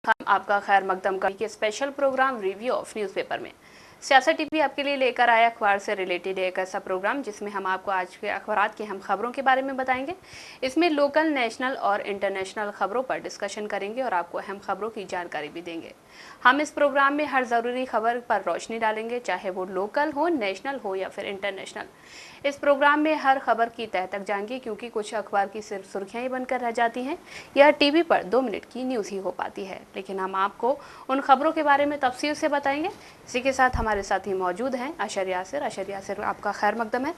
हम आपका खैर मकदम के special programme review of newspaper में सियासत टीवी आपके लिए लेकर आया अखबार से रिलेटेड एक ऐसा प्रोग्राम जिसमें हम आपको आज के अखबार की हम खबरों के बारे में बताएंगे। इसमें लोकल, नेशनल और इंटरनेशनल खबरों पर डिस्कशन करेंगे और आपको अहम खबरों की जानकारी भी देंगे। हम इस प्रोग्राम में हर ज़रूरी खबर पर रोशनी डालेंगे, चाहे वो लोकल हो, नेशनल हो या फिर इंटरनेशनल। इस प्रोग्राम में हर खबर की तह तक जाएंगे, क्योंकि कुछ अखबार की सिर्फ सुर्खियां ही बनकर रह जाती हैं या टीवी पर 2 मिनट की न्यूज़ ही हो पाती है, लेकिन हम आपको उन खबरों के बारे में तफसील से बताएंगे। इसी के साथ हमारे साथी मौजूद हैं अशर यासिर, आपका खैर मकदम है।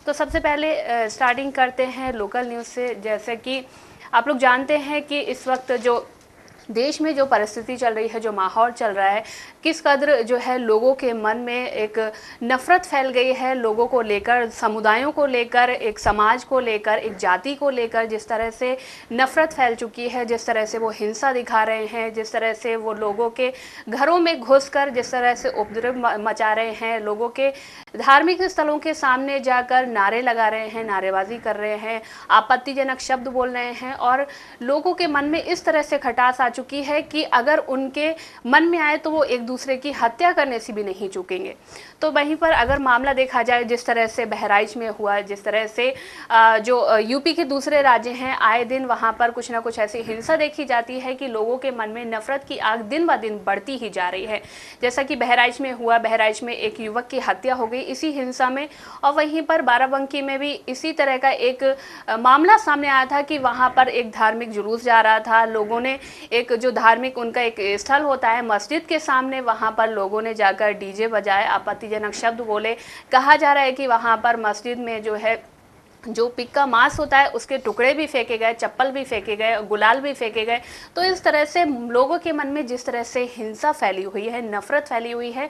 तो सबसे पहले स्टार्टिंग करते हैं लोकल न्यूज़ से। जैसे कि आप लोग जानते हैं कि इस वक्त जो देश में जो परिस्थिति चल रही है, जो माहौल चल रहा है, किस कदर जो है लोगों के मन में एक नफ़रत फैल गई है, लोगों को लेकर, समुदायों को लेकर, एक समाज को लेकर, एक जाति को लेकर जिस तरह से नफ़रत फैल चुकी है, जिस तरह से वो हिंसा दिखा रहे हैं, जिस तरह से वो लोगों के घरों में घुसकर जिस तरह से उपद्रव मचा रहे हैं, लोगों के धार्मिक स्थलों के सामने जाकर नारे लगा रहे हैं, नारेबाजी कर रहे हैं, आपत्तिजनक शब्द बोल रहे हैं और लोगों के मन में इस तरह से खटास आ चुकी है कि अगर उनके मन में आए तो वो एक दूसरे की हत्या करने से भी नहीं चूकेंगे। तो वहीं पर अगर मामला देखा जाए जिस तरह से बहराइच में हुआ, जिस तरह से जो यूपी के दूसरे राज्य हैं, आए दिन वहाँ पर कुछ ना कुछ ऐसी हिंसा देखी जाती है कि लोगों के मन में नफरत की आग दिन ब दिन बढ़ती ही जा रही है। जैसा कि बहराइच में हुआ, बहराइच में एक युवक की हत्या हो गई इसी हिंसा में, और वहीं पर बाराबंकी में भी इसी तरह का एक मामला सामने आया था कि वहाँ पर एक धार्मिक जुलूस जा रहा था। लोगों ने एक जो धार्मिक उनका एक स्थल होता है मस्जिद के सामने, वहाँ पर लोगों ने जाकर डीजे बजाए, आपत्तिजनक शब्द बोले। कहा जा रहा है कि वहाँ पर मस्जिद में जो है जो पिग का मांस होता है उसके टुकड़े भी फेंके गए, चप्पल भी फेंके गए, गुलाल भी फेंके गए। तो इस तरह से लोगों के मन में जिस तरह से हिंसा फैली हुई है, नफरत फैली हुई है,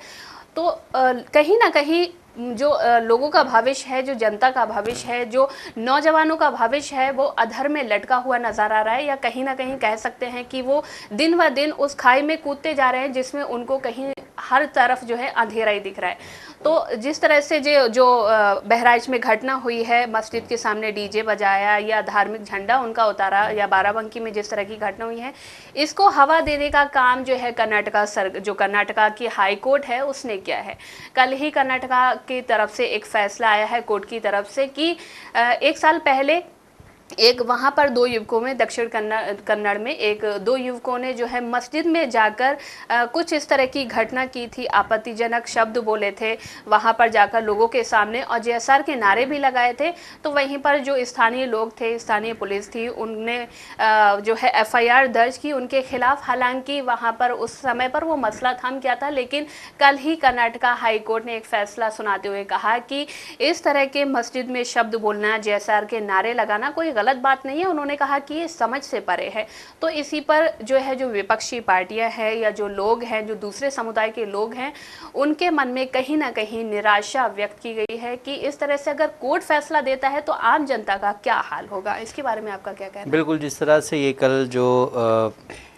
तो कहीं ना कहीं जो लोगों का भविष्य है, जो जनता का भविष्य है, जो नौजवानों का भविष्य है, वो अधर में लटका हुआ नजर आ रहा है, या कहीं ना कहीं कह सकते हैं कि वो दिन ब दिन उस खाई में कूदते जा रहे हैं जिसमें उनको कहीं हर तरफ जो है अंधेरा ही दिख रहा है। तो जिस तरह से जो बहराइच में घटना हुई है, मस्जिद के सामने डीजे बजाया या धार्मिक झंडा उनका उतारा, या बाराबंकी में जिस तरह की घटना हुई है, इसको हवा देने का काम जो है कर्नाटका की हाई कोर्ट है उसने किया है। कल ही कर्नाटका की तरफ से एक फैसला आया है कोर्ट की तरफ से कि 1 साल पहले एक वहाँ पर 2 युवकों में, दक्षिण कन्नड़ में एक 2 युवकों ने जो है मस्जिद में जाकर कुछ इस तरह की घटना की थी, आपत्तिजनक शब्द बोले थे वहाँ पर जाकर लोगों के सामने और जेएसआर के नारे भी लगाए थे। तो वहीं पर जो स्थानीय लोग थे, स्थानीय पुलिस थी, उनने जो है एफआईआर दर्ज की उनके खिलाफ। हालांकि वहाँ पर उस समय पर वो मसला थम गया था, लेकिन कल ही कर्नाटका हाई कोर्ट ने एक फैसला सुनाते हुए कहा कि इस तरह के मस्जिद में शब्द बोलना, जेएसआर के नारे लगाना कोई गलत बात नहीं है। उन्होंने कहा कि ये समझ से परे है। तो इसी पर जो है जो विपक्षी पार्टियां हैं या जो लोग हैं, जो दूसरे समुदाय के लोग हैं, उनके मन में कहीं ना कहीं निराशा व्यक्त की गई है कि इस तरह से अगर कोर्ट फैसला देता है तो आम जनता का क्या हाल होगा। इसके बारे में आपका क्या कहना है? बिल्कुल, जिस तरह से ये कल जो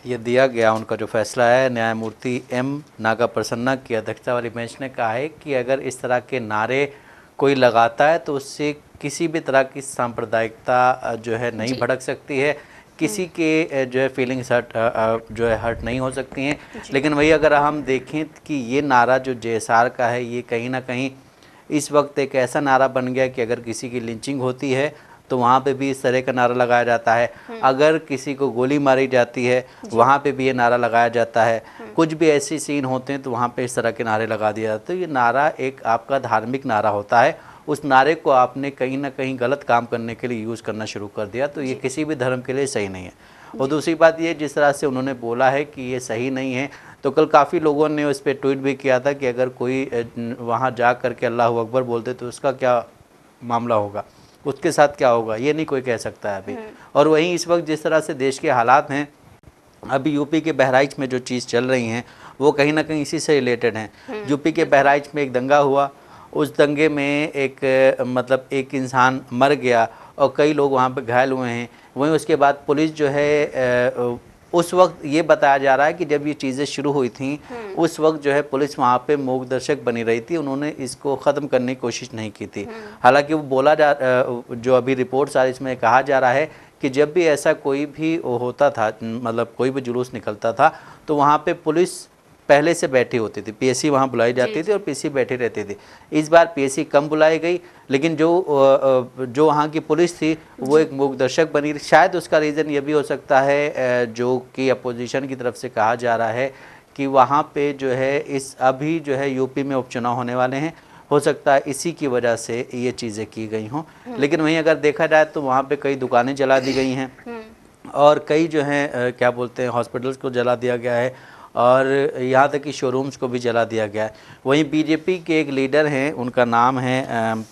ये दिया गया, उनका जो फैसला है, न्यायमूर्ति एम नागा प्रसन्ना की अध्यक्षता वाली बेंच ने कहा है कि अगर इस तरह के नारे कोई लगाता है तो उससे किसी भी तरह की सांप्रदायिकता जो है नहीं भड़क सकती है, किसी के जो है फीलिंग्स हर्ट नहीं हो सकती हैं। लेकिन वही अगर हम देखें कि ये नारा जो जेएसआर का है, ये कहीं ना कहीं इस वक्त एक ऐसा नारा बन गया कि अगर किसी की लिंचिंग होती है तो वहाँ पे भी इस तरह का नारा लगाया जाता है। अगर किसी को गोली मारी जाती है वहाँ पे भी ये नारा लगाया जाता है। कुछ भी ऐसे सीन होते हैं तो वहाँ पे इस तरह के नारे लगा दिया जाता है। तो ये नारा एक आपका धार्मिक नारा होता है, उस नारे को आपने कहीं ना कहीं गलत काम करने के लिए यूज़ करना शुरू कर दिया, तो ये किसी भी धर्म के लिए सही नहीं है। और दूसरी बात ये, जिस तरह से उन्होंने बोला है कि ये सही नहीं है, तो कल काफ़ी लोगों ने उस पर ट्वीट भी किया था कि अगर कोई वहाँ जा कर के अल्लाह अकबर बोलते तो उसका क्या मामला होगा, उसके साथ क्या होगा, ये नहीं कोई कह सकता है अभी। और वहीं इस वक्त जिस तरह से देश के हालात हैं, अभी यूपी के बहराइच में जो चीज़ चल रही हैं वो कहीं ना कहीं इसी से रिलेटेड हैं। यूपी के बहराइच में एक दंगा हुआ, उस दंगे में एक इंसान मर गया और कई लोग वहाँ पे घायल हुए हैं। वहीं उसके बाद पुलिस जो है उस वक्त ये बताया जा रहा है कि जब ये चीज़ें शुरू हुई थी उस वक्त जो है पुलिस वहाँ पे मूकदर्शक बनी रही थी, उन्होंने इसको ख़त्म करने की कोशिश नहीं की थी। हालांकि वो जो अभी रिपोर्ट्स आ रही इसमें कहा जा रहा है कि जब भी ऐसा कोई भी वो होता था, मतलब कोई भी जुलूस निकलता था, तो वहाँ पे पुलिस पहले से बैठी होती थी, पीएससी वहाँ बुलाई जाती थी और पीएससी बैठी रहती थी। इस बार पीएससी कम बुलाई गई, लेकिन जो वहाँ की पुलिस थी वो एक मूक दर्शक बनी। शायद उसका रीज़न ये भी हो सकता है, जो कि अपोजिशन की तरफ से कहा जा रहा है कि वहाँ पे जो है अभी जो है यूपी में उपचुनाव होने वाले हैं, हो सकता है इसी की वजह से ये चीज़ें की गई हों। लेकिन वहीं अगर देखा जाए तो वहाँ पे कई दुकानें जला दी गई हैं और कई जो हैं क्या बोलते हैं हॉस्पिटल्स को जला दिया गया है और यहाँ तक कि शोरूम्स को भी जला दिया गया है। वहीं बीजेपी के एक लीडर हैं, उनका नाम है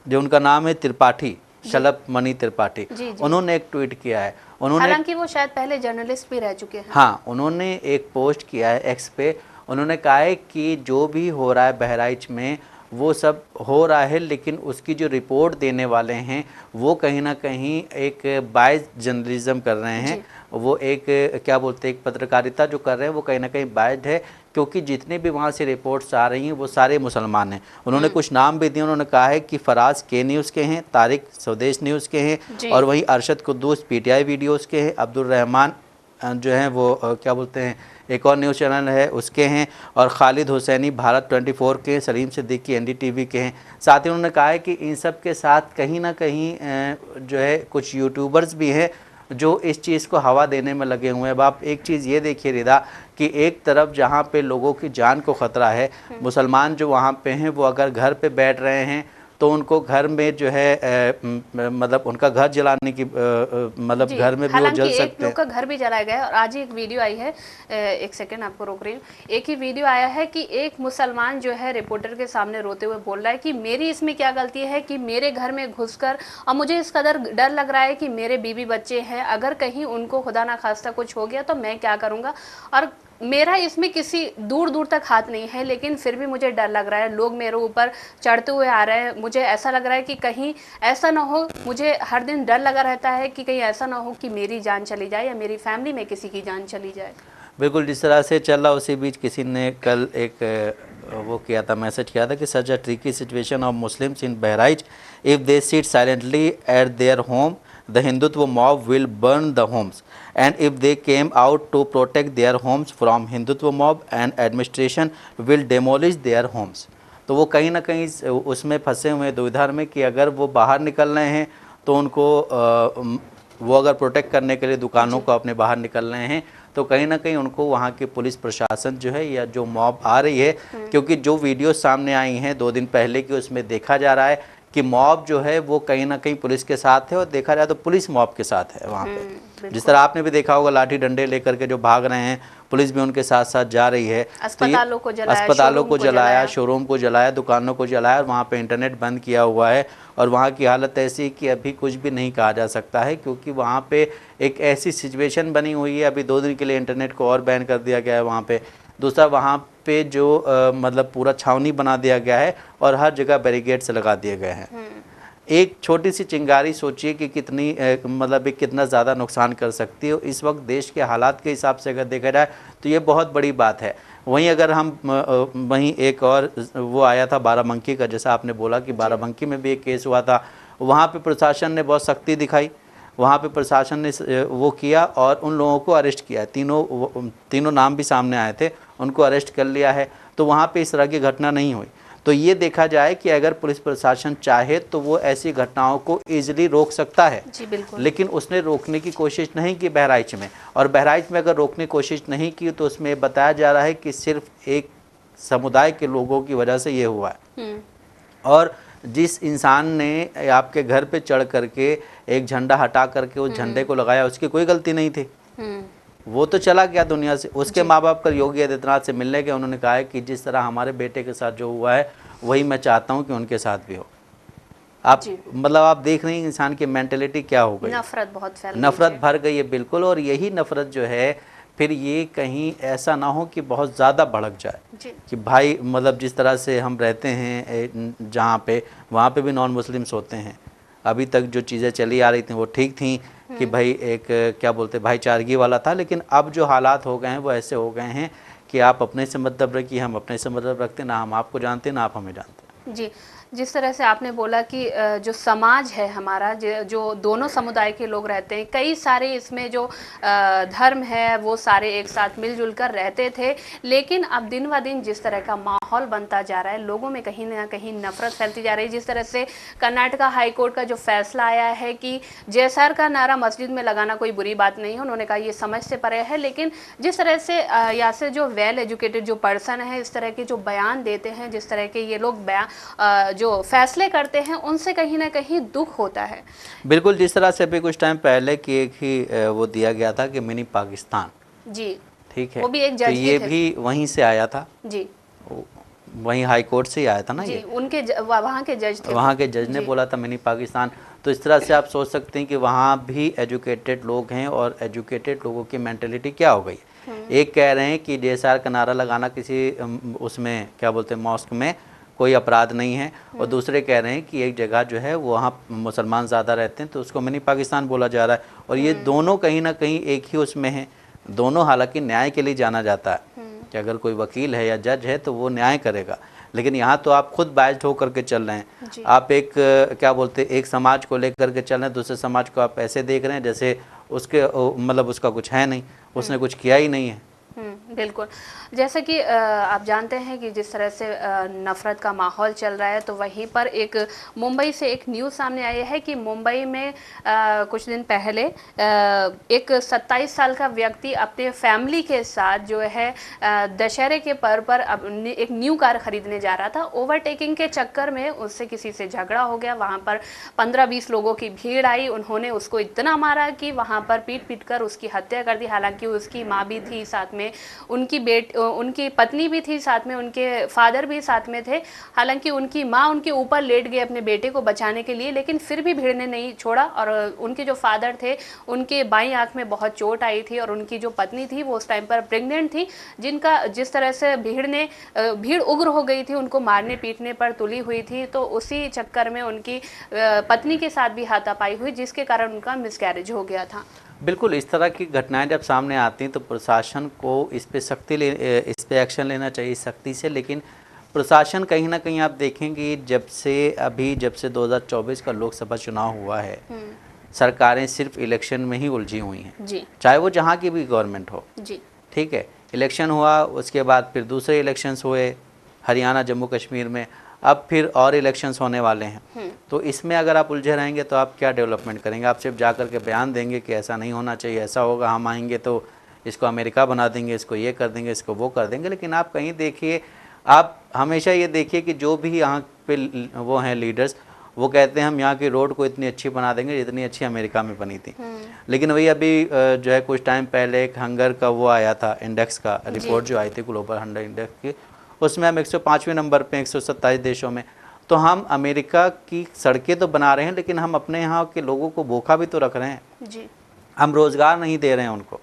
जो उनका नाम है त्रिपाठी, शलभ मणि त्रिपाठी। उन्होंने एक ट्वीट किया है। हालांकि वो शायद पहले जर्नलिस्ट भी रह चुके हैं। हाँ, उन्होंने एक पोस्ट किया है एक्स पे। उन्होंने कहा है कि जो भी हो रहा है बहराइच में वो सब हो रहा है, लेकिन उसकी जो रिपोर्ट देने वाले हैं वो कहीं ना कहीं एक बायस जर्नलिज्म कर रहे हैं। वो एक क्या बोलते हैं, एक पत्रकारिता जो कर रहे हैं वो कहीं ना कहीं बायस्ड है, क्योंकि जितने भी वहाँ से रिपोर्ट्स आ रही हैं वो सारे मुसलमान हैं। उन्होंने कुछ नाम भी दिए। उन्होंने कहा है कि फराज के न्यूज़ के हैं, तारिक स्वदेश न्यूज़ के हैं और वहीं अरशद कुद्दूस पीटीआई वीडियोज़ के हैं, अब्दुल रहमान जो हैं वो क्या बोलते हैं एक और न्यूज़ चैनल है उसके हैं, और खालिद हुसैनी भारत 24 के, सलीम सिद्दीकी एनडीटीवी के हैं। साथ ही उन्होंने कहा है कि इन सब के साथ कहीं ना कहीं जो है कुछ यूट्यूबर्स भी हैं जो इस चीज़ को हवा देने में लगे हुए हैं। अब आप एक चीज़ ये देखिए रिदा कि एक तरफ जहाँ पे लोगों की जान को ख़तरा है, मुसलमान जो वहाँ पे हैं वो अगर घर पे बैठ रहे हैं तो उनको घर में जो है मतलब उनका घर जलाने की मतलब घर में भी वो जल सकते हैं। एक लोग का घर भी जलाया गया है। और आज ही एक वीडियो आई है, एक सेकंड आपको रोक रही हूँ, एक ही वीडियो आया है कि एक मुसलमान जो है रिपोर्टर के सामने रोते हुए बोल रहा है कि मेरी इसमें क्या गलती है कि मेरे घर में घुसकर, और मुझे इस कदर डर लग रहा है कि मेरे बीवी बच्चे हैं, अगर कहीं उनको खुदा ना खास्ता कुछ हो गया तो मैं क्या करूँगा, और मेरा इसमें किसी दूर दूर तक हाथ नहीं है, लेकिन फिर भी मुझे डर लग रहा है, लोग मेरे ऊपर चढ़ते हुए आ रहे हैं, मुझे ऐसा लग रहा है कि कहीं ऐसा ना हो, मुझे हर दिन डर लगा रहता है कि कहीं ऐसा ना हो कि मेरी जान चली जाए या मेरी फैमिली में किसी की जान चली जाए। बिल्कुल, जिस तरह से चल रहा उसी बीच किसी ने कल एक वो किया था, मैसेज किया था कि such a tricky situation of Muslims in Bahraich, if they sit silently at their home the Hindutva mob will burn the homes, and if they came out to protect their homes from Hindutva mob and administration will demolish their homes। तो वो कहीं ना कहीं उसमें फंसे हुए दुविधा में कि अगर वो बाहर निकल रहे हैं तो उनको वो अगर प्रोटेक्ट करने के लिए दुकानों को अपने बाहर निकल रहे हैं तो कहीं ना कहीं उनको वहाँ के पुलिस प्रशासन जो है या जो मॉब आ रही है, क्योंकि जो वीडियो सामने आई हैं 2 दिन पहले की उसमें देखा जा रहा है कि मॉब जो है वो कहीं ना कहीं पुलिस के साथ है, और देखा जाए तो पुलिस मॉब के साथ है वहाँ पे। जिस तरह आपने भी देखा होगा लाठी डंडे लेकर के जो भाग रहे हैं, पुलिस भी उनके साथ साथ जा रही है। अस्पतालों को जलाया, शोरूम को जलाया, दुकानों को जलाया, और वहाँ पे इंटरनेट बंद किया हुआ है। और वहाँ की हालत ऐसी कि अभी कुछ भी नहीं कहा जा सकता है, क्योंकि वहाँ पे एक ऐसी सिचुएशन बनी हुई है। अभी 2 दिन के लिए इंटरनेट को और बैन कर दिया गया है वहाँ पे। दूसरा, वहाँ पे जो मतलब पूरा छावनी बना दिया गया है और हर जगह बैरिकेड्स लगा दिए गए हैं। एक छोटी सी चिंगारी सोचिए कि कितनी मतलब कितना ज़्यादा नुकसान कर सकती है। इस वक्त देश के हालात के हिसाब से अगर देखा जाए तो ये बहुत बड़ी बात है। वहीं अगर हम वहीं एक और वो आया था बाराबंकी का, जैसा आपने बोला कि बाराबंकी में भी एक केस हुआ था, वहाँ पे प्रशासन ने बहुत सख्ती दिखाई, वहाँ पे प्रशासन ने वो किया और उन लोगों को अरेस्ट किया। तीनों नाम भी सामने आए थे, उनको अरेस्ट कर लिया है। तो वहाँ पे इस तरह की घटना नहीं हुई। तो ये देखा जाए कि अगर पुलिस प्रशासन चाहे तो वो ऐसी घटनाओं को ईजिली रोक सकता है। जी बिल्कुल। लेकिन उसने रोकने की कोशिश नहीं की बहराइच में, और बहराइच में अगर रोकने की कोशिश नहीं की तो उसमें बताया जा रहा है कि सिर्फ एक समुदाय के लोगों की वजह से ये हुआ है। और जिस इंसान ने आपके घर पे चढ़ करके एक झंडा हटा करके उस झंडे को लगाया, उसकी कोई गलती नहीं थी, वो तो चला गया दुनिया से। उसके माँ बाप कल योगी आदित्यनाथ से मिलने गए, उन्होंने कहा है कि जिस तरह हमारे बेटे के साथ जो हुआ है वही मैं चाहता हूँ कि उनके साथ भी हो। आप मतलब आप देख रहे हैं इंसान की मेंटेलिटी क्या हो गई, नफरत बहुत फैल गई, नफरत भर गई है बिल्कुल। और यही नफरत जो है फिर ये कहीं ऐसा ना हो कि बहुत ज़्यादा भड़क जाए कि भाई मतलब जिस तरह से हम रहते हैं जहाँ पे, वहाँ पे भी नॉन मुस्लिम्स होते हैं। अभी तक जो चीज़ें चली आ रही थी वो ठीक थी कि भाई एक क्या बोलते भाईचारगी वाला था, लेकिन अब जो हालात हो गए हैं वो ऐसे हो गए हैं कि आप अपने से मतलब रखिए, हम अपने से मतलब रखते, ना हम आपको जानते ना आप हमें जानते। जी जिस तरह से आपने बोला कि जो समाज है हमारा, जो दोनों समुदाय के लोग रहते हैं, कई सारे इसमें जो धर्म है वो सारे एक साथ मिलजुल कर रहते थे, लेकिन अब दिन ब दिन जिस तरह का माहौल बनता जा रहा है, लोगों में कहीं ना कहीं नफरत फैलती जा रही है। जिस तरह से कर्नाटका हाई कोर्ट का जो फैसला आया है कि जयसर का नारा मस्जिद में लगाना कोई बुरी बात नहीं है, उन्होंने कहा ये समझ से परे है, लेकिन जिस तरह से या से जो वेल एजुकेटेड जो पर्सन है इस तरह के जो बयान देते हैं, जिस तरह के ये लोग जो फैसले करते हैं, उनसे कहीं ना कहीं दुख होता है। बिल्कुल, जिस तरह से अभी कुछ टाइम पहले की एक ही वो दिया गया था कि मिनी पाकिस्तान, जी ठीक है, वो भी एक जज तो ये भी वहीं से आया था जी, वहीं हाई कोर्ट से ही आया था ना, ये उनके वहाँ के जज थे, वहाँ के जज ने बोला था मिनी पाकिस्तान। तो इस तरह से आप सोच सकते हैं कि वहाँ भी एजुकेटेड लोग हैं और एजुकेटेड लोगों की मेंटेलिटी क्या हो गई। एक कह रहे हैं कि जेएसआर का नारा लगाना किसी उसमें क्या बोलते हैं मॉस्क में कोई अपराध नहीं है, और दूसरे कह रहे हैं कि एक जगह जो है वहाँ मुसलमान ज़्यादा रहते हैं तो उसको मिनी पाकिस्तान बोला जा रहा है। और ये दोनों कहीं ना कहीं एक ही उसमें हैं, दोनों हालांकि न्याय के लिए जाना जाता है कि अगर कोई वकील है या जज है तो वो न्याय करेगा, लेकिन यहाँ तो आप खुद बायस्ड होकर के चल रहे हैं। आप एक क्या बोलते हैं एक समाज को लेकर के चल रहे हैं, दूसरे समाज को आप ऐसे देख रहे हैं जैसे उसके मतलब उसका कुछ है नहीं, उसने कुछ किया ही नहीं है। बिल्कुल, जैसे कि आप जानते हैं कि जिस तरह से नफ़रत का माहौल चल रहा है, तो वहीं पर एक मुंबई से एक न्यूज़ सामने आई है कि मुंबई में कुछ दिन पहले एक 27 साल का व्यक्ति अपने फैमिली के साथ जो है दशहरे के पर्व पर एक न्यू कार खरीदने जा रहा था। ओवरटेकिंग के चक्कर में उससे किसी से झगड़ा हो गया, वहाँ पर 15-20 लोगों की भीड़ आई, उन्होंने उसको इतना मारा कि वहाँ पर पीट कर उसकी हत्या कर दी। हालांकि उसकी माँ भी थी साथ में, उनकी पत्नी भी थी साथ में, उनके फादर भी साथ में थे। हालांकि उनकी माँ उनके ऊपर लेट गए अपने बेटे को बचाने के लिए, लेकिन फिर भी भीड़ ने नहीं छोड़ा और उनके जो फादर थे उनके बाईं आंख में बहुत चोट आई थी और उनकी जो पत्नी थी वो उस टाइम पर प्रेग्नेंट थी, जिस तरह से भीड़ उग्र हो गई थी, उनको मारने पीटने पर तुली हुई थी। तो उसी चक्कर में उनकी पत्नी के साथ भी हाथापाई हुई, जिसके कारण उनका मिसकैरेज हो गया था। बिल्कुल, इस तरह की घटनाएं जब सामने आती हैं तो प्रशासन को इस पे एक्शन लेना चाहिए सख्ती से। लेकिन प्रशासन कहीं ना कहीं आप देखेंगे जब से 2024 का लोकसभा चुनाव हुआ है, सरकारें सिर्फ इलेक्शन में ही उलझी हुई हैं जी, चाहे वो जहाँ की भी गवर्नमेंट हो जी, ठीक है। इलेक्शन हुआ, उसके बाद फिर दूसरे इलेक्शंस हुए हरियाणा जम्मू कश्मीर में, अब फिर और इलेक्शंस होने वाले हैं। तो इसमें अगर आप उलझे रहेंगे तो आप क्या डेवलपमेंट करेंगे? आप सिर्फ जा कर के बयान देंगे कि ऐसा नहीं होना चाहिए, ऐसा होगा, हम आएंगे तो इसको अमेरिका बना देंगे, इसको ये कर देंगे, इसको वो कर देंगे। लेकिन आप कहीं देखिए, आप हमेशा ये देखिए कि जो भी यहाँ पे वो हैं लीडर्स, वो कहते हैं हम यहाँ की रोड को इतनी अच्छी बना देंगे जितनी अच्छी अमेरिका में बनी थी। लेकिन वही अभी जो है कुछ टाइम पहले एक हंगर का वो आया था, इंडेक्स का रिपोर्ट जो आई थी, ग्लोबल हंगर इंडेक्स की, उसमें हम 105वें नंबर पे 127 देशों में। तो हम अमेरिका की सड़कें तो बना रहे हैं, लेकिन हम अपने यहाँ के लोगों को भूखा भी तो रख रहे हैं जी। हम रोज़गार नहीं दे रहे हैं उनको।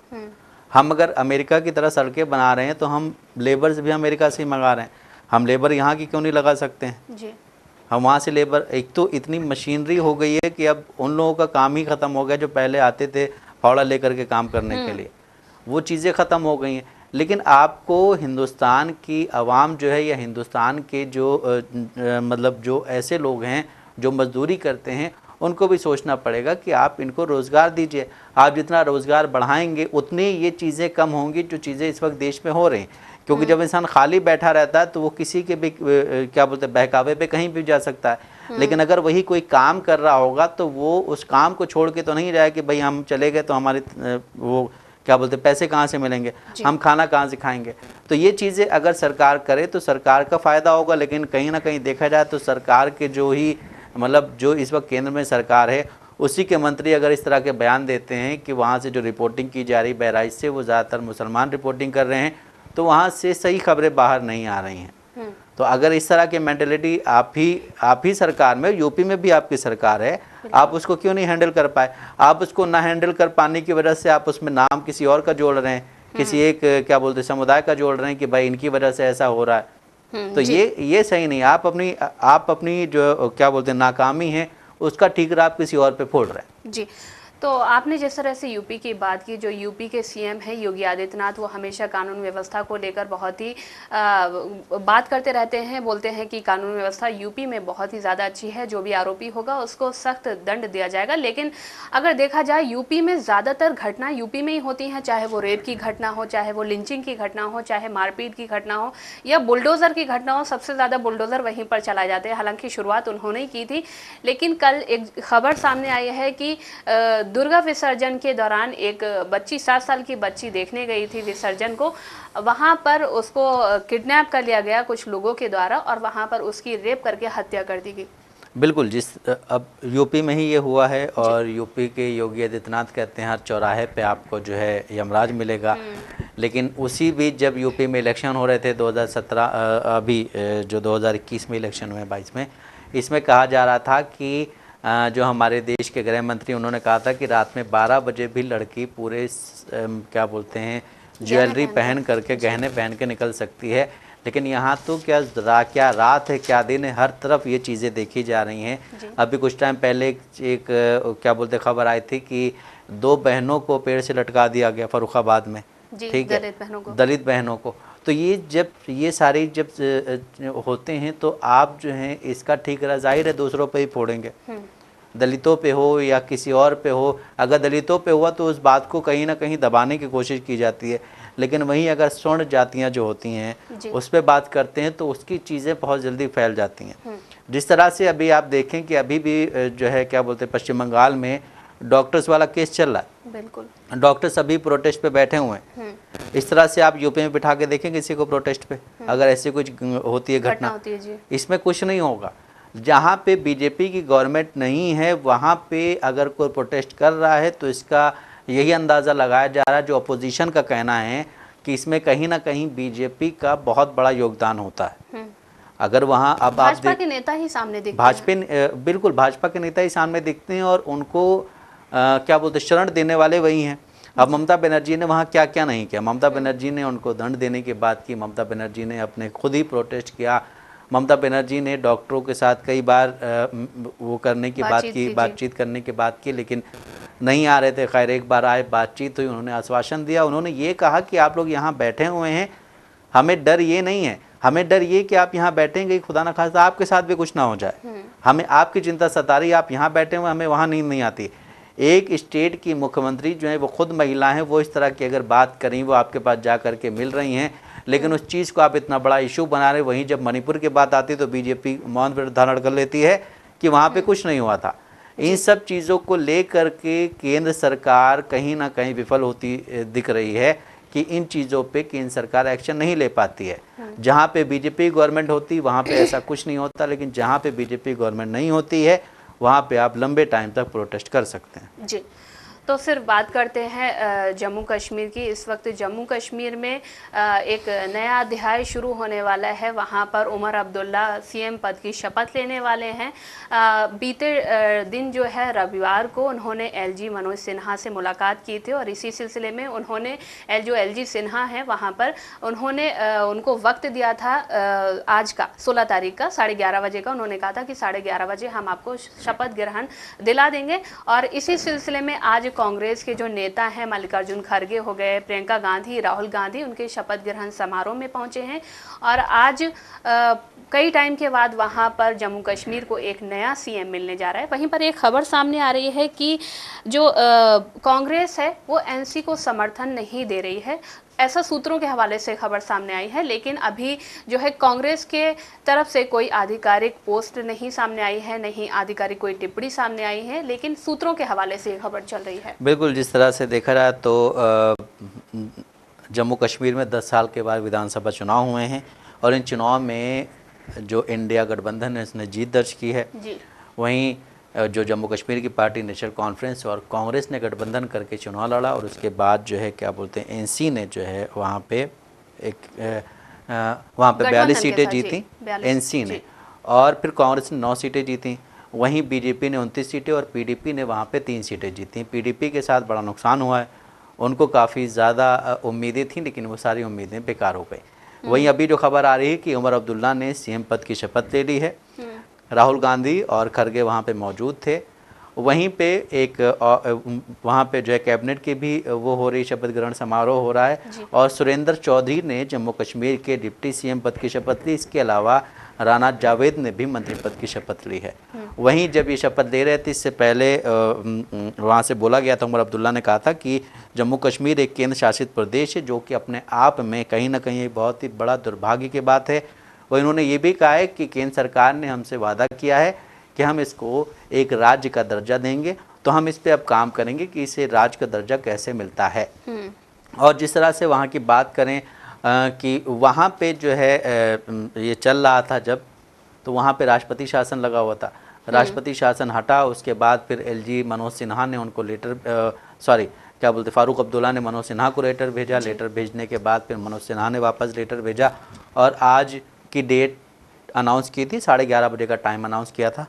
हम अगर अमेरिका की तरह सड़कें बना रहे हैं तो हम लेबर्स भी अमेरिका से ही मंगा रहे हैं, हम लेबर यहाँ की क्यों नहीं लगा सकते हैं जी? हम वहाँ से लेबर, एक तो इतनी मशीनरी हो गई है कि अब उन लोगों का काम ही ख़त्म हो गया जो पहले आते थे फावड़ा लेकर के काम करने के लिए, वो चीज़ें ख़त्म हो गई हैं। लेकिन आपको हिंदुस्तान की आवाम जो है या हिंदुस्तान के जो मतलब जो ऐसे लोग हैं जो मजदूरी करते हैं, उनको भी सोचना पड़ेगा कि आप इनको रोज़गार दीजिए। आप जितना रोज़गार बढ़ाएंगे उतनी ये चीज़ें कम होंगी जो चीज़ें इस वक्त देश में हो रही हैं। क्योंकि जब इंसान खाली बैठा रहता है तो वो किसी के भी क्या बोलते हैं बहकावे पे कहीं भी जा सकता है। लेकिन अगर वही कोई काम कर रहा होगा तो वो उस काम को छोड़ के तो नहीं जाए कि भाई हम चले गए तो हमारे वो क्या बोलते हैं पैसे कहाँ से मिलेंगे, हम खाना कहाँ से खाएंगे। तो ये चीज़ें अगर सरकार करे तो सरकार का फ़ायदा होगा। लेकिन कहीं ना कहीं देखा जाए तो सरकार के जो इस वक्त केंद्र में सरकार है, उसी के मंत्री अगर इस तरह के बयान देते हैं कि वहाँ से जो रिपोर्टिंग की जा रही बहराइच से वो ज़्यादातर मुसलमान रिपोर्टिंग कर रहे हैं, तो वहाँ से सही खबरें बाहर नहीं आ रही हैं। तो अगर इस तरह की मेंटेलिटी आप ही सरकार में, यूपी में भी आपकी सरकार है, आप उसको क्यों नहीं हैंडल कर पाए? आप उसको ना हैंडल कर पाने की वजह से आप उसमें नाम किसी और का जोड़ रहे हैं, किसी एक क्या बोलते हैं समुदाय का जोड़ रहे हैं कि भाई इनकी वजह से ऐसा हो रहा है। तो ये सही नहीं। आप अपनी जो क्या बोलते हैं नाकामी है उसका ठीकरा आप किसी और पे फोड़ रहे हैं जी। तो आपने जिस तरह से यूपी की बात की, जो यूपी के सीएम हैं योगी आदित्यनाथ, वो हमेशा कानून व्यवस्था को लेकर बहुत ही बात करते रहते हैं, बोलते हैं कि कानून व्यवस्था यूपी में बहुत ही ज़्यादा अच्छी है, जो भी आरोपी होगा उसको सख्त दंड दिया जाएगा। लेकिन अगर देखा जाए यूपी में ज़्यादातर घटना यूपी में ही होती हैं, चाहे वो रेप की घटना हो, चाहे वो लिंचिंग की घटना हो, चाहे मारपीट की घटना हो या बुलडोज़र की घटना हो, सबसे ज़्यादा बुलडोज़र वहीं पर चला जाते हैं। हालांकि शुरुआत उन्होंने ही की थी, लेकिन कल एक खबर सामने आई है कि दुर्गा विसर्जन के दौरान एक बच्ची 7 साल की बच्ची देखने गई थी विसर्जन को, वहां पर उसको किडनैप कर लिया गया कुछ लोगों के द्वारा और वहां पर उसकी रेप करके हत्या कर दी गई। बिल्कुल, अब यूपी में ही ये हुआ है और यूपी के योगी आदित्यनाथ कहते हैं हर चौराहे पे आपको जो है यमराज मिलेगा। लेकिन उसी बीच जब यूपी में इलेक्शन हो रहे थे 2017, अभी जो 2021 में इलेक्शन हुए 22 में, इसमें कहा जा रहा था कि जो हमारे देश के गृह मंत्री, उन्होंने कहा था कि रात में 12 बजे भी लड़की पूरे क्या बोलते हैं ज्वेलरी पहन करके, गहने पहन के निकल सकती है। लेकिन यहाँ तो क्या रात है क्या दिन है, हर तरफ ये चीज़ें देखी जा रही हैं। अभी कुछ टाइम पहले एक क्या बोलते खबर आई थी कि 2 बहनों को पेड़ से लटका दिया गया फर्रुखाबाद में, ठीक है, दलित बहनों को। तो ये जब ये सारी जब होते हैं तो आप जो हैं इसका ठीक जाहिर है दूसरों पे ही फोड़ेंगे, दलितों पे हो या किसी और पे हो। अगर दलितों पे हुआ तो उस बात को कहीं ना कहीं दबाने की कोशिश की जाती है, लेकिन वहीं अगर स्वर्ण जातियां जो होती हैं उस पर बात करते हैं तो उसकी चीज़ें बहुत जल्दी फैल जाती हैं। जिस तरह से अभी आप देखें कि अभी भी जो है क्या बोलते हैं पश्चिम बंगाल में डॉक्टर्स वाला केस चल रहा है, बिल्कुल डॉक्टर्स अभी प्रोटेस्ट पे बैठे हुए हैं। इस तरह से आप यूपी में बिठा के देखें किसी को प्रोटेस्ट पे, अगर ऐसी कुछ होती है घटना, इसमें कुछ नहीं होगा। जहाँ पे बीजेपी की गवर्नमेंट नहीं है वहाँ पे अगर कोई प्रोटेस्ट कर रहा है तो इसका यही अंदाज़ा लगाया जा रहा है, जो अपोजिशन का कहना है कि इसमें कहीं ना कहीं बीजेपी का बहुत बड़ा योगदान होता है। अगर वहाँ अब भाजपा के नेता ही सामने दिखते हैं, बिल्कुल भाजपा के नेता ही सामने दिखते हैं और उनको क्या बोलते शरण देने वाले वही हैं। अब ममता बनर्जी ने वहाँ क्या क्या नहीं किया। ममता बनर्जी ने उनको दंड देने की बात की, ममता बनर्जी ने अपने खुद ही प्रोटेस्ट किया, ममता बनर्जी ने डॉक्टरों के साथ कई बार वो करने की बातचीत करने की बात की, लेकिन नहीं आ रहे थे। खैर एक बार आए, बातचीत हुई, उन्होंने आश्वासन दिया, उन्होंने ये कहा कि आप लोग यहाँ बैठे हुए हैं, हमें डर ये नहीं है, हमें डर ये कि आप यहाँ बैठेंगे खुदा ना खास्ता आपके साथ भी कुछ ना हो जाए, हमें आपकी चिंता सता रही, आप यहाँ बैठे हुए, हमें वहाँ नींद नहीं आती। एक स्टेट की मुख्यमंत्री जो है वो खुद महिला हैं, वो इस तरह की अगर बात करें, वो आपके पास जा कर के मिल रही हैं, लेकिन उस चीज़ को आप इतना बड़ा इशू बना रहे। वहीं जब मणिपुर की बात आती है तो बीजेपी मौन व्रत धारण कर लेती है कि वहाँ पे कुछ नहीं हुआ था। इन सब चीज़ों को लेकर के केंद्र सरकार कहीं ना कहीं विफल होती दिख रही है कि इन चीज़ों पे केंद्र सरकार एक्शन नहीं ले पाती है। जहाँ पे बीजेपी गवर्नमेंट होती वहाँ पे ऐसा कुछ नहीं होता, लेकिन जहाँ पे बीजेपी गवर्नमेंट नहीं होती है वहाँ पे आप लंबे टाइम तक प्रोटेस्ट कर सकते हैं। जी, तो सिर्फ बात करते हैं जम्मू कश्मीर की। इस वक्त जम्मू कश्मीर में एक नया अध्याय शुरू होने वाला है। वहाँ पर उमर अब्दुल्ला सीएम पद की शपथ लेने वाले हैं। बीते दिन जो है रविवार को उन्होंने एलजी मनोज सिन्हा से मुलाकात की थी और इसी सिलसिले में उन्होंने जो एलजी सिन्हा है वहाँ पर उन्होंने उनको वक्त दिया था आज का 16 तारीख का 11:30 बजे का। उन्होंने कहा था कि 11:30 बजे हम आपको शपथ ग्रहण दिला देंगे। और इसी सिलसिले में आज कांग्रेस के जो नेता हैं मल्लिकार्जुन खड़गे हो गए, प्रियंका गांधी, राहुल गांधी, उनके शपथ ग्रहण समारोह में पहुंचे हैं। और आज कई टाइम के बाद वहां पर जम्मू कश्मीर को एक नया सीएम मिलने जा रहा है। वहीं पर एक खबर सामने आ रही है कि जो कांग्रेस है वो एनसी को समर्थन नहीं दे रही है, ऐसा सूत्रों के हवाले से खबर सामने आई है। लेकिन अभी जो है कांग्रेस के तरफ से कोई आधिकारिक पोस्ट नहीं सामने आई है, नहीं आधिकारिक कोई टिप्पणी सामने आई है, लेकिन सूत्रों के हवाले से खबर चल रही है। बिल्कुल, जिस तरह से देखा जाए तो जम्मू कश्मीर में 10 साल के बाद विधानसभा चुनाव हुए हैं और इन चुनाव में जो इंडिया गठबंधन है उसने जीत दर्ज की है। वहीं जो जम्मू कश्मीर की पार्टी नेशनल कॉन्फ्रेंस और कांग्रेस ने गठबंधन करके चुनाव लड़ा और उसके बाद जो है क्या बोलते हैं एनसी ने जो है वहाँ पे 42 सीटें जीती एनसी ने, और फिर कांग्रेस ने 9 सीटें जीती। वहीं बीजेपी ने 29 सीटें और पीडीपी ने वहाँ पे 3 सीटें जीती। पीडीपी के साथ बड़ा नुकसान हुआ है, उनको काफ़ी ज़्यादा उम्मीदें थीं लेकिन वो सारी उम्मीदें बेकार हो गई। वहीं अभी जो खबर आ रही है कि उमर अब्दुल्ला ने सीएम पद की शपथ ले ली है। राहुल गांधी और खड़गे वहाँ पे मौजूद थे वहीं पे एक वहाँ पे जो है कैबिनेट की भी वो हो रही, शपथ ग्रहण समारोह हो रहा है। और सुरेंद्र चौधरी ने जम्मू कश्मीर के डिप्टी सीएम पद की शपथ ली। इसके अलावा राना जावेद ने भी मंत्री पद की शपथ ली है। वहीं जब ये शपथ ले रहे थे, इससे पहले वहाँ से बोला गया था, उमर अब्दुल्ला ने कहा था कि जम्मू कश्मीर एक केंद्र शासित प्रदेश है, जो कि अपने आप में कहीं ना कहीं एक बहुत ही बड़ा दुर्भाग्य की बात है। और इन्होंने ये भी कहा है कि केंद्र सरकार ने हमसे वादा किया है कि हम इसको एक राज्य का दर्जा देंगे, तो हम इस पे अब काम करेंगे कि इसे राज्य का दर्जा कैसे मिलता है। और जिस तरह से वहाँ की बात करें कि वहाँ पे जो है ये चल रहा था जब, तो वहाँ पे राष्ट्रपति शासन लगा हुआ था। राष्ट्रपति शासन हटा, उसके बाद फिर एलजी मनोज सिन्हा ने उनको फारूक अब्दुल्ला ने मनोज सिन्हा को लेटर भेजा। लेटर भेजने के बाद फिर मनोज सिन्हा ने वापस लेटर भेजा और आज की डेट अनाउंस की थी, 11:30 बजे का टाइम अनाउंस किया था।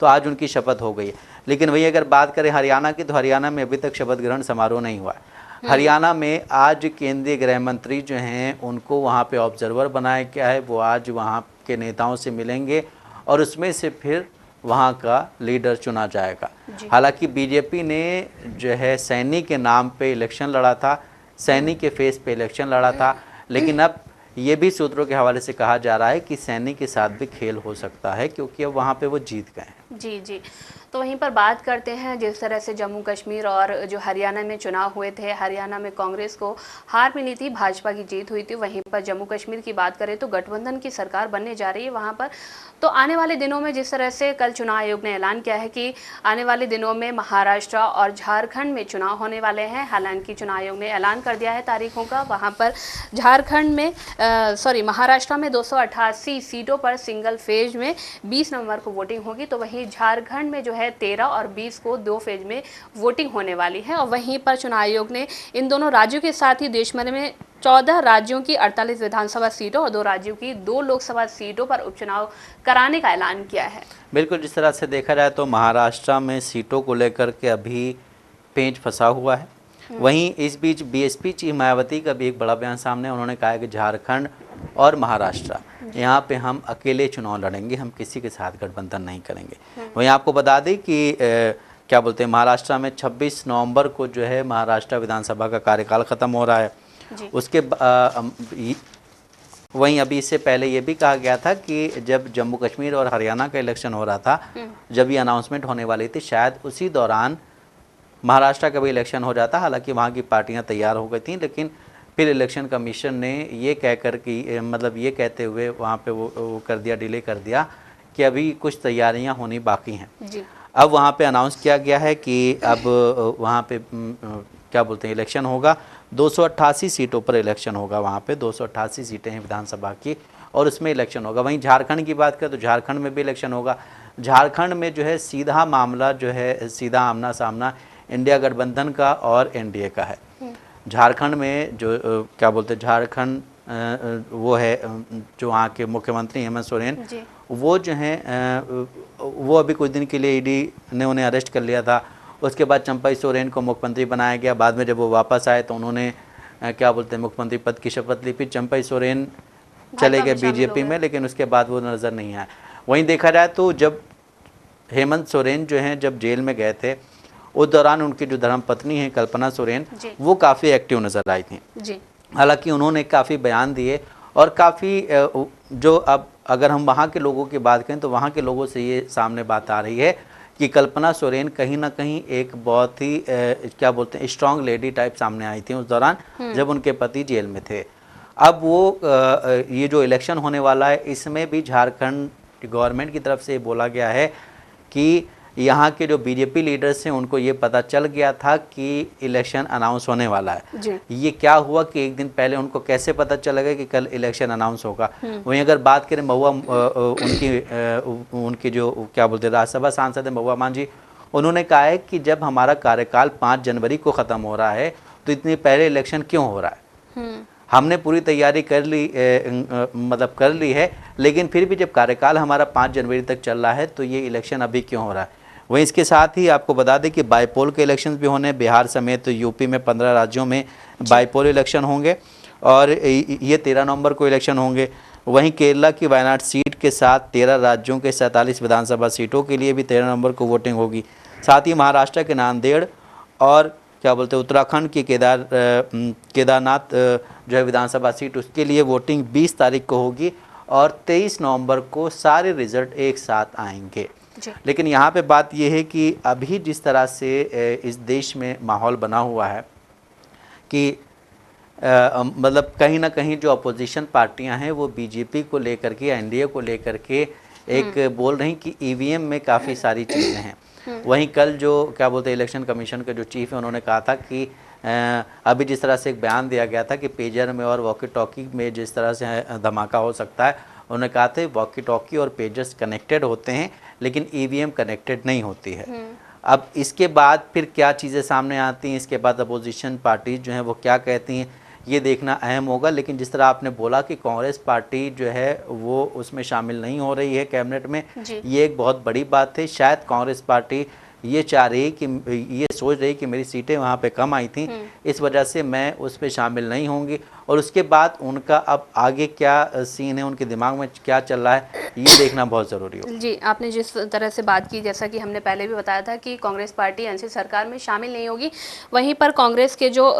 तो आज उनकी शपथ हो गई है। लेकिन वही अगर बात करें हरियाणा की, तो हरियाणा में अभी तक शपथ ग्रहण समारोह नहीं हुआ है। हरियाणा में आज केंद्रीय गृह मंत्री जो हैं उनको वहाँ पे ऑब्जर्वर बनाया गया है। वो आज वहाँ के नेताओं से मिलेंगे और उसमें से फिर वहाँ का लीडर चुना जाएगा। हालांकि बीजेपी ने जो है सैनी के नाम पे इलेक्शन लड़ा था, सैनी के फेस पे इलेक्शन लड़ा था, लेकिन अब ये भी सूत्रों के हवाले से कहा जा रहा है कि सैनी के साथ भी खेल हो सकता है, क्योंकि अब वहाँ पे वो जीत गए हैं। जी। तो वहीं पर बात करते हैं, जिस तरह से जम्मू कश्मीर और जो हरियाणा में चुनाव हुए थे, हरियाणा में कांग्रेस को हार मिली थी, भाजपा की जीत हुई थी। वहीं पर जम्मू कश्मीर की बात करें तो गठबंधन की सरकार बनने जा रही है वहाँ पर। तो आने वाले दिनों में जिस तरह से कल चुनाव आयोग ने ऐलान किया है कि आने वाले दिनों में महाराष्ट्र और झारखंड में चुनाव होने वाले हैं। हालांकि चुनाव आयोग ने ऐलान कर दिया है तारीखों का। वहाँ पर महाराष्ट्र में 288 सीटों पर सिंगल फेज में 20 नवंबर को वोटिंग होगी। तो वहीं झारखंड में जो है 13 और 20 को 2 फेज में वोटिंग होने वाली है। और वहीं पर चुनाव आयोग ने इन दोनों राज्यों के साथ ही देश भर में 14 राज्यों की 48 विधानसभा सीटों और 2 राज्यों की 2 लोकसभा सीटों पर उपचुनाव कराने का ऐलान किया है। बिल्कुल, जिस तरह से देखा जाए तो महाराष्ट्र में सीटों को लेकर के अभी पेंच फंसा हुआ है। वहीं इस बीच बीएसपी चीफ मायावती का भी एक बड़ा बयान सामने, उन्होंने कहा है कि झारखंड और महाराष्ट्र यहाँ पे हम अकेले चुनाव लड़ेंगे, हम किसी के साथ गठबंधन नहीं करेंगे। वहीं आपको बता दें कि महाराष्ट्र में 26 नवंबर को जो है महाराष्ट्र विधानसभा का कार्यकाल ख़त्म हो रहा है। उसके वहीं अभी इससे पहले ये भी कहा गया था कि जब जम्मू कश्मीर और हरियाणा का इलेक्शन हो रहा था, जब ये अनाउंसमेंट होने वाली थी, शायद उसी दौरान महाराष्ट्र का भी इलेक्शन हो जाता। हालांकि वहाँ की पार्टियां तैयार हो गई थी, लेकिन फिर इलेक्शन कमीशन ने ये कहकर कि ये कहते हुए वहाँ पे वो कर दिया, डिले कर दिया कि अभी कुछ तैयारियां होनी बाकी हैं। अब वहाँ पे अनाउंस किया गया है कि अब वहाँ पे इलेक्शन होगा। 288 सीटों पर इलेक्शन होगा। वहाँ पे 288 सीटें हैं विधानसभा की और उसमें इलेक्शन होगा। वहीं झारखंड की बात करें तो झारखंड में भी इलेक्शन होगा। झारखंड में जो है सीधा मामला जो है सीधा आमना सामना इंडिया गठबंधन का और एनडीए का है। झारखंड में जो झारखंड वो है जो वहाँ के मुख्यमंत्री हेमंत सोरेन, वो जो हैं वो अभी कुछ दिन के लिए ईडी ने उन्हें अरेस्ट कर लिया था। उसके बाद चंपाई सोरेन को मुख्यमंत्री बनाया गया। बाद में जब वो वापस आए तो उन्होंने मुख्यमंत्री पद की शपथ ली। फिर चंपाई सोरेन चले गए बीजेपी में, लेकिन उसके बाद वो नज़र नहीं आया। वहीं देखा जाए तो जब हेमंत सोरेन जो हैं जब जेल में गए थे, उस दौरान उनकी जो धर्मपत्नी है कल्पना सोरेन, वो काफ़ी एक्टिव नज़र आई थी। हालांकि उन्होंने काफ़ी बयान दिए और काफ़ी जो अब अगर हम वहाँ के लोगों की बात करें तो वहाँ के लोगों से ये सामने बात आ रही है कि कल्पना सोरेन कहीं ना कहीं एक बहुत ही स्ट्रॉन्ग लेडी टाइप सामने आई थी उस दौरान जब उनके पति जेल में थे। अब वो ये जो इलेक्शन होने वाला है, इसमें भी झारखंड गवर्नमेंट की तरफ से बोला गया है कि यहाँ के जो बीजेपी लीडर्स हैं उनको ये पता चल गया था कि इलेक्शन अनाउंस होने वाला है। ये क्या हुआ कि एक दिन पहले उनको कैसे पता चलेगा कि कल इलेक्शन अनाउंस होगा। वहीं अगर बात करें महुआ उनकी जो राज्यसभा सांसद है महुआ मांझी, उन्होंने कहा है कि जब हमारा कार्यकाल 5 जनवरी को ख़त्म हो रहा है तो इतनी पहले इलेक्शन क्यों हो रहा है। हमने पूरी तैयारी कर ली है, लेकिन फिर भी जब कार्यकाल हमारा 5 जनवरी तक चल रहा है तो ये इलेक्शन अभी क्यों हो रहा है। वहीं इसके साथ ही आपको बता दें कि बाईपोल के इलेक्शंस भी होने, बिहार समेत तो यूपी में 15 राज्यों में बाईपोल इलेक्शन होंगे और ये 13 नवंबर को इलेक्शन होंगे। वहीं केरला की वायनाड सीट के साथ 13 राज्यों के 47 विधानसभा सीटों के लिए भी 13 नवंबर को वोटिंग होगी। साथ ही महाराष्ट्र के नांदेड़ और क्या बोलते हैं उत्तराखंड की केदारनाथ जो है विधानसभा सीट, उसके लिए वोटिंग 20 तारीख को होगी और 23 नवंबर को सारे रिजल्ट एक साथ आएंगे। लेकिन यहाँ पे बात यह है कि अभी जिस तरह से इस देश में माहौल बना हुआ है कि मतलब कहीं ना कहीं जो अपोजिशन पार्टियां हैं वो बीजेपी को लेकर के, एनडीए को लेकर के एक बोल रही कि ईवीएम में काफ़ी सारी चीज़ें हैं। वहीं कल जो क्या बोलते हैं इलेक्शन कमीशन के जो चीफ है उन्होंने कहा था कि अभी जिस तरह से एक बयान दिया गया था कि पेजर में और वॉकी टॉकी में जिस तरह से धमाका हो सकता है, उन्होंने कहा था वॉकी टॉकी और पेजर्स कनेक्टेड होते हैं लेकिन ईवीएम कनेक्टेड नहीं होती है। अब इसके बाद फिर क्या चीज़ें सामने आती हैं, इसके बाद अपोजिशन पार्टीज जो हैं वो क्या कहती हैं, ये देखना अहम होगा। लेकिन जिस तरह आपने बोला कि कांग्रेस पार्टी जो है वो उसमें शामिल नहीं हो रही है कैबिनेट में, ये एक बहुत बड़ी बात है। शायद कांग्रेस पार्टी ये चाह रही कि ये सोच रही कि मेरी सीटें वहाँ पे कम आई थी, इस वजह से मैं उस पर शामिल नहीं होंगी। और उसके बाद उनका अब आगे क्या सीन है, उनके दिमाग में क्या चल रहा है, ये देखना बहुत ज़रूरी हो। जी, आपने जिस तरह से बात की, जैसा कि हमने पहले भी बताया था कि कांग्रेस पार्टी एनसी सरकार में शामिल नहीं होगी। वहीं पर कांग्रेस के जो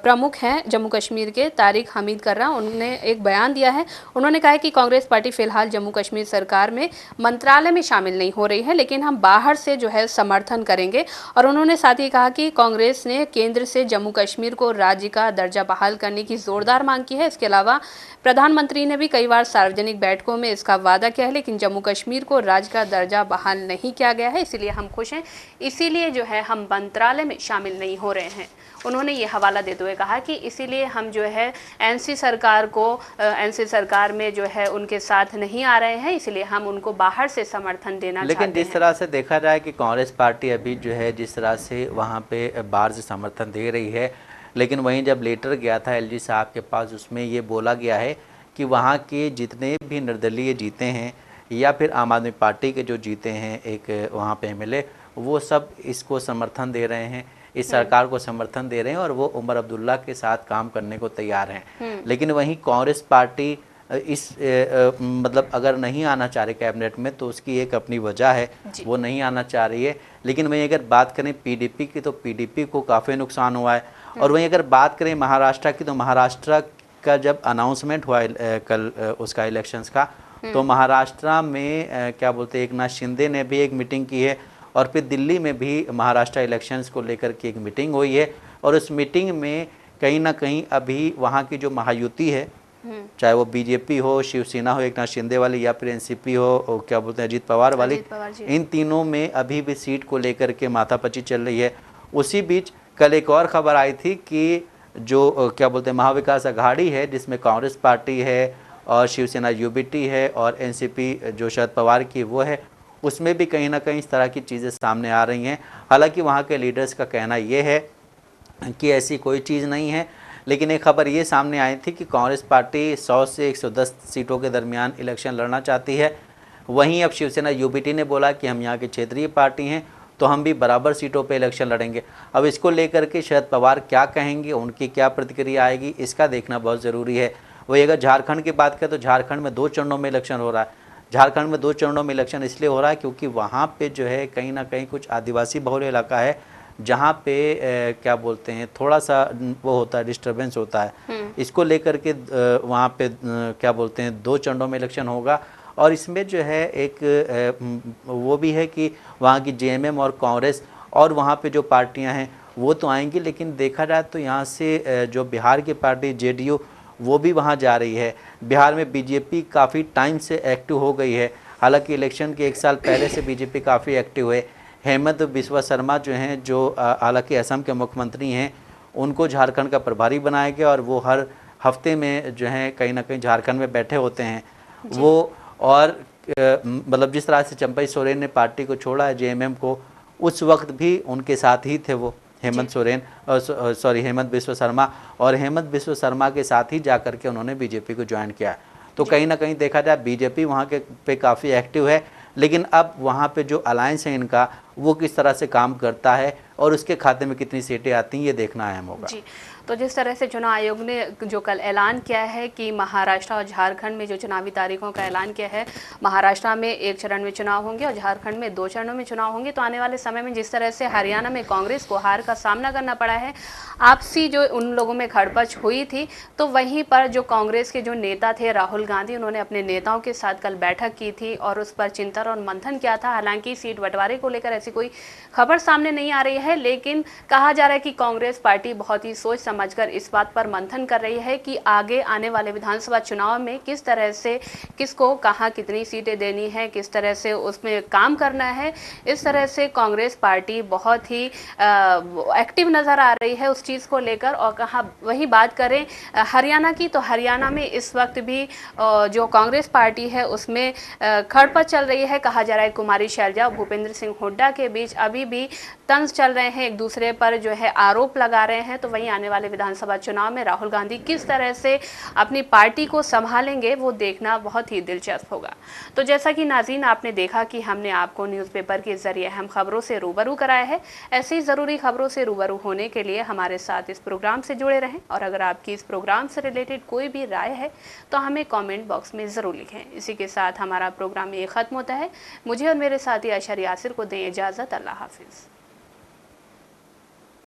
प्रमुख हैं जम्मू कश्मीर के, तारिक हमीद कर्रा, उन्होंने एक बयान दिया है। उन्होंने कहा है कि कांग्रेस पार्टी फिलहाल जम्मू कश्मीर सरकार में मंत्रालय में शामिल नहीं हो रही है, लेकिन हम बाहर से जो है समर्थन करेंगे। और उन्होंने साथ ही कहा कि कांग्रेस ने केंद्र से जम्मू कश्मीर को राज्य का दर्जा बहाल करने की जोरदार मांग की है। इसके अलावा प्रधानमंत्री ने भी कई बार सार्वजनिक बैठकों में इसका वादा किया है, लेकिन जम्मू कश्मीर को राज्य का दर्जा बहाल नहीं किया गया है, इसीलिए हम खुश हैं, इसीलिए जो है हम मंत्रालय में शामिल नहीं हो रहे हैं। उन्होंने ये हवाला देते हुए कहा कि इसीलिए हम जो है एनसी सरकार में जो है उनके साथ नहीं आ रहे हैं, इसलिए हम उनको बाहर से समर्थन देना चाहते हैं। लेकिन जिस तरह से देखा जाए कि कांग्रेस पार्टी अभी जो है जिस तरह से वहाँ पे बाहर से समर्थन दे रही है, लेकिन वहीं जब लेटर गया था एलजी साहब के पास, उसमें ये बोला गया है कि वहाँ के जितने भी निर्दलीय जीते हैं या फिर आम आदमी पार्टी के जो जीते हैं एक वहाँ पे एमएलए, वो सब इसको समर्थन दे रहे हैं, इस सरकार को समर्थन दे रहे हैं और वो उमर अब्दुल्ला के साथ काम करने को तैयार हैं। लेकिन वहीं कांग्रेस पार्टी इस मतलब अगर नहीं आना चाह रही कैबिनेट में तो उसकी एक अपनी वजह है, वो नहीं आना चाह रही है। लेकिन वहीं अगर बात करें पीडीपी की तो पीडीपी को काफ़ी नुकसान हुआ है। और वहीं अगर बात करें महाराष्ट्र की तो महाराष्ट्र का जब अनाउंसमेंट हुआ कल उसका इलेक्शंस का, तो महाराष्ट्र में क्या बोलते हैं एकनाथ शिंदे ने भी एक मीटिंग की है और फिर दिल्ली में भी महाराष्ट्र इलेक्शंस को लेकर के एक मीटिंग हुई है। और उस मीटिंग में कहीं ना कहीं अभी वहाँ की जो महायुति है, चाहे वो बीजेपी हो, शिवसेना हो एकनाथ शिंदे वाली, या फिर एनसीपी हो क्या बोलते हैं अजीत पवार वाली, इन तीनों में अभी भी सीट को लेकर के माथापच्ची चल रही है। उसी बीच कल एक और खबर आई थी कि जो क्या बोलते हैं महाविकास अघाड़ी है, जिसमें कांग्रेस पार्टी है और शिवसेना यूबीटी है और एनसीपी जो शरद पवार की वो है, उसमें भी कहीं ना कहीं इस तरह की चीज़ें सामने आ रही हैं। हालांकि वहाँ के लीडर्स का कहना ये है कि ऐसी कोई चीज़ नहीं है। लेकिन एक खबर ये सामने आई थी कि कांग्रेस पार्टी 100 से 110 सीटों के दरमियान इलेक्शन लड़ना चाहती है। वहीं अब शिवसेना यूबीटी ने बोला कि हम यहाँ की क्षेत्रीय पार्टी हैं तो हम भी बराबर सीटों पे इलेक्शन लड़ेंगे। अब इसको लेकर के शरद पवार क्या कहेंगे, उनकी क्या प्रतिक्रिया आएगी, इसका देखना बहुत ज़रूरी है। वही अगर झारखंड की बात करें तो झारखंड में 2 चरणों में इलेक्शन हो रहा है। झारखंड में 2 चरणों में इलेक्शन इसलिए हो रहा है क्योंकि वहाँ पे जो है कहीं ना कहीं कुछ आदिवासी बहुल इलाका है जहाँ पे क्या बोलते हैं थोड़ा सा वो होता है, डिस्टर्बेंस होता है। इसको लेकर के वहाँ पे क्या बोलते हैं 2 चरणों में इलेक्शन होगा। और इसमें जो है एक वो भी है कि वहाँ की जेएमएम और कांग्रेस और वहाँ पे जो पार्टियाँ हैं वो तो आएंगी, लेकिन देखा जाए तो यहाँ से जो बिहार की पार्टी जेडीयू वो भी वहाँ जा रही है। बिहार में बीजेपी काफ़ी टाइम से एक्टिव हो गई है। हालांकि इलेक्शन के 1 साल पहले से बीजेपी काफ़ी एक्टिव है। हेमंत बिस्वा शर्मा जो हैं, जो हालांकि असम के मुख्यमंत्री हैं, उनको झारखंड का प्रभारी बनाया गया और वो हर हफ्ते में जो है कहीं ना कहीं झारखंड में बैठे होते हैं वो। और मतलब जिस तरह से चंपई सोरेन ने पार्टी को छोड़ा है जेएमएम को, उस वक्त भी उनके साथ ही थे वो हेमंत बिस्वा शर्मा, और हेमंत बिस्वा शर्मा के साथ ही जाकर के उन्होंने बीजेपी को ज्वाइन किया। तो कहीं ना कहीं देखा जाए बीजेपी वहाँ के पे काफ़ी एक्टिव है। लेकिन अब वहाँ पे जो अलायंस है इनका वो किस तरह से काम करता है और उसके खाते में कितनी सीटें आती हैं ये देखना अहम होगा। जी, तो जिस तरह से चुनाव आयोग ने जो कल ऐलान किया है कि महाराष्ट्र और झारखंड में जो चुनावी तारीखों का ऐलान किया है, महाराष्ट्र में 1 चरण में चुनाव होंगे और झारखंड में 2 चरणों में चुनाव होंगे, तो आने वाले समय में जिस तरह से हरियाणा में कांग्रेस को हार का सामना करना पड़ा है, आपसी जो उन लोगों में खड़पच हुई थी, तो वहीं पर जो कांग्रेस के जो नेता थे राहुल गांधी, उन्होंने अपने नेताओं के साथ कल बैठक की थी और उस पर चिंतन और मंथन किया था। हालांकि सीट बंटवारे को लेकर ऐसी कोई खबर सामने नहीं आ रही है, लेकिन कहा जा रहा है कि कांग्रेस पार्टी बहुत ही सोच समझकर इस बात पर मंथन कर रही है कि आगे आने वाले विधानसभा चुनाव में किस तरह से किसको कहाँ कितनी सीटें देनी है, किस तरह से उसमें काम करना है। इस तरह से कांग्रेस पार्टी बहुत ही एक्टिव नजर आ रही है उस चीज़ को लेकर। और कहा वही बात करें हरियाणा की, तो हरियाणा में इस वक्त भी जो कांग्रेस पार्टी है उसमें खड़पट चल रही है। कहा जा रहा है कुमारी शैलजा और भूपेंद्र सिंह हुड्डा के बीच अभी भी तंज चल रहे हैं, एक दूसरे पर जो है आरोप लगा रहे हैं। तो वहीं आने वाले विधानसभा चुनाव में राहुल गांधी किस तरह से अपनी पार्टी को संभालेंगे, वो देखना बहुत ही दिलचस्प होगा। तो जैसा कि नाज़रीन आपने देखा कि हमने आपको न्यूज़पेपर के जरिए अहम खबरों से रूबरू कराया है। ऐसी ही ज़रूरी खबरों से रूबरू होने के लिए हमारे साथ इस प्रोग्राम से जुड़े रहें, और अगर आपकी इस प्रोग्राम से रिलेटेड कोई भी राय है तो हमें कमेंट बॉक्स में ज़रूर लिखें। इसी के साथ हमारा प्रोग्राम ये ख़त्म होता है। मुझे और मेरे साथी अशर यासिर को दें इजाज़त। अल्लाह हाफिज़।